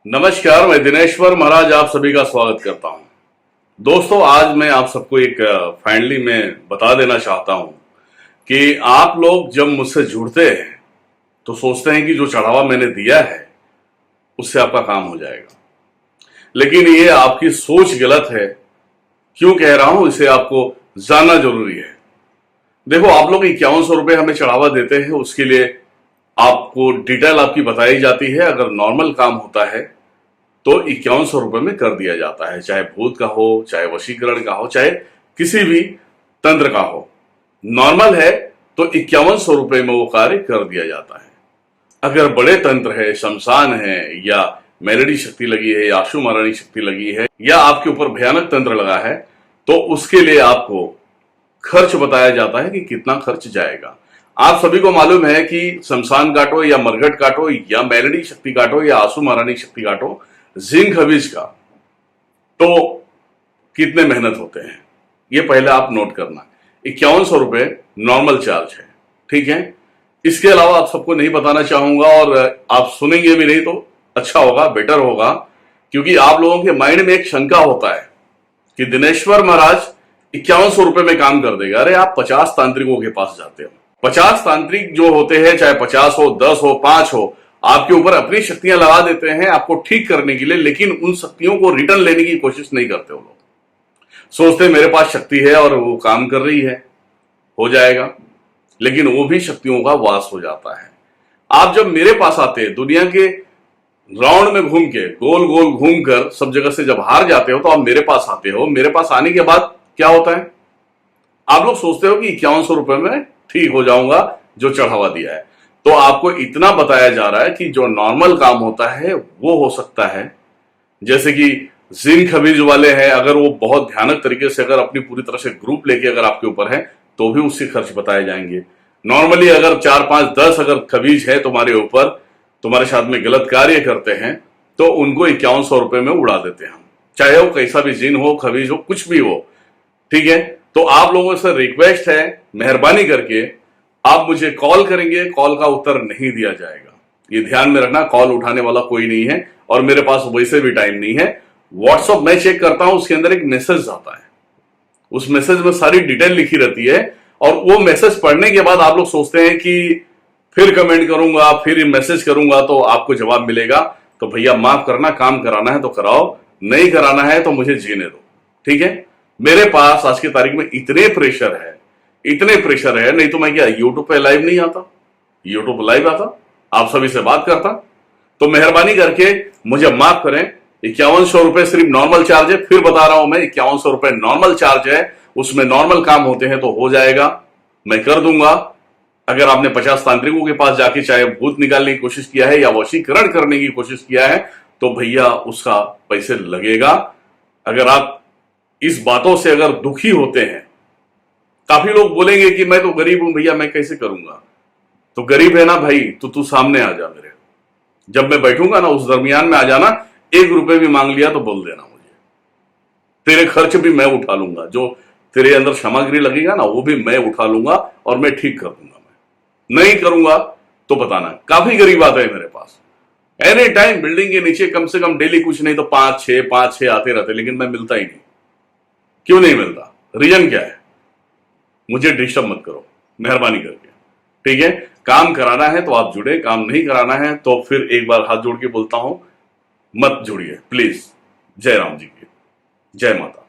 नमस्कार, मैं दिनेश्वर महाराज आप सभी का स्वागत करता हूं। दोस्तों, आज मैं आप सबको एक फाइनली मैं बता देना चाहता हूं कि आप लोग जब मुझसे जुड़ते हैं तो सोचते हैं कि जो चढ़ावा मैंने दिया है उससे आपका काम हो जाएगा, लेकिन ये आपकी सोच गलत है। क्यों कह रहा हूं, इसे आपको जानना जरूरी है। देखो, आप लोग 5100 रुपये हमें चढ़ावा देते हैं, उसके लिए आपको डिटेल आपकी बताई जाती है। अगर नॉर्मल काम होता है तो 5100 रुपये में कर दिया जाता है, चाहे भूत का हो, चाहे वशीकरण का हो, चाहे किसी भी तंत्र का हो। नॉर्मल है तो 5100 रुपये में वो कार्य कर दिया जाता है। अगर बड़े तंत्र है, शमशान है, या मेलडी शक्ति लगी है, या आशु महारानी शक्ति लगी है, या आपके ऊपर भयानक तंत्र लगा है, तो उसके लिए आपको खर्च बताया जाता है कि कितना खर्च जाएगा। आप सभी को मालूम है कि शमशान काटो, या मरघट काटो, या मेलडी शक्ति काटो, या आशु महारानी शक्ति काटो, जिंक हबीज का, तो कितने मेहनत होते हैं, ये पहले आप नोट करना। 5100 रुपये नॉर्मल चार्ज है, ठीक है। इसके अलावा आप सबको नहीं बताना चाहूंगा, और आप सुनेंगे भी नहीं तो अच्छा होगा, बेटर होगा, क्योंकि आप लोगों के माइंड में एक शंका होता है कि दिनेश्वर महाराज 5100 रुपये में काम कर देगा। अरे, आप 50 तांत्रिकों के पास जाते हो, 50 तांत्रिक जो होते हैं, चाहे 50 हो, 10 हो, 5 हो, आपके ऊपर अपनी शक्तियां लगा देते हैं आपको ठीक करने के लिए, लेकिन उन शक्तियों को रिटर्न लेने की कोशिश नहीं करते। वो लोग सोचते मेरे पास शक्ति है और वो काम कर रही है, हो जाएगा, लेकिन वो भी शक्तियों का वास हो जाता है। आप जब मेरे पास आते हैं, दुनिया के राउंड में घूम के, गोल गोल घूम कर सब जगह से जब हार जाते हो, तो आप मेरे पास आते हो। मेरे पास आने के बाद क्या होता है, आप लोग सोचते हो कि 5100 रुपये में ठीक हो जाऊंगा जो चढ़ावा दिया है। तो आपको इतना बताया जा रहा है कि जो नॉर्मल काम होता है वो हो सकता है, जैसे कि जिंक हबीज वाले हैं, अगर वो बहुत भयानक तरीके से अगर अपनी पूरी तरह से ग्रुप लेके अगर आपके ऊपर है तो भी उससे खर्च बताए जाएंगे। नॉर्मली अगर 4, 5, 10 अगर खबीज है तुम्हारे ऊपर, तुम्हारे साथ में गलत कार्य करते हैं, तो उनको 5100 रुपये में उड़ा देते हैं हम, चाहे वो कैसा भी जिन हो, खबीज हो, कुछ भी हो, ठीक है। तो आप लोगों से रिक्वेस्ट है, मेहरबानी करके आप मुझे कॉल करेंगे, कॉल का उत्तर नहीं दिया जाएगा, ये ध्यान में रखना। कॉल उठाने वाला कोई नहीं है, और मेरे पास वैसे भी टाइम नहीं है। व्हाट्सएप मैं चेक करता हूं, उसके अंदर एक मैसेज आता है, उस मैसेज में सारी डिटेल लिखी रहती है, और वो मैसेज पढ़ने के बाद आप लोग सोचते हैं कि फिर कमेंट करूंगा, फिर मैसेज करूंगा तो आपको जवाब मिलेगा। तो भैया माफ करना, काम कराना है तो कराओ, नहीं कराना है तो मुझे जीने दो, ठीक है। मेरे पास आज की तारीख में इतने प्रेशर है, इतने प्रेशर है, नहीं तो मैं क्या यूट्यूब पे लाइव नहीं आता, यूट्यूब लाइव आता, आप सभी से बात करता। तो मेहरबानी करके मुझे माफ करें, 5100 रुपये सिर्फ नॉर्मल चार्ज है। फिर बता रहा हूं मैं, 5100 रुपये नॉर्मल चार्ज है, उसमें नॉर्मल काम होते हैं तो हो जाएगा, मैं कर दूंगा। अगर आपने 50 तांत्रिकों के पास जाके चाहे भूत निकालने की कोशिश किया है या वशीकरण करने की कोशिश किया है, तो भैया उसका पैसे लगेगा। अगर आप इस बातों से अगर दुखी होते हैं, काफी लोग बोलेंगे कि मैं तो गरीब हूं भैया, मैं कैसे करूंगा। तो गरीब है ना भाई, तो तू सामने आ जा मेरे, जब मैं बैठूंगा ना उस दरमियान में आ जाना। 1 रुपये भी मांग लिया तो बोल देना मुझे, तेरे खर्च भी मैं उठा लूंगा, जो तेरे अंदर सामग्री लगेगा ना वो भी मैं उठा लूंगा, और मैं ठीक कर दूंगा। मैं नहीं करूंगा तो बताना। काफी गरीब आते हैं मेरे पास, एनी टाइम बिल्डिंग के नीचे कम से कम डेली कुछ नहीं तो 5-6 आते रहते, लेकिन मैं मिलता ही नहीं। क्यों नहीं मिलता, रीजन क्या है, मुझे डिस्टर्ब मत करो मेहरबानी करके, ठीक है। काम कराना है तो आप जुड़े, काम नहीं कराना है तो फिर एक बार हाथ जोड़ के बोलता हूं, मत जुड़िए प्लीज। जय राम जी की जय माता।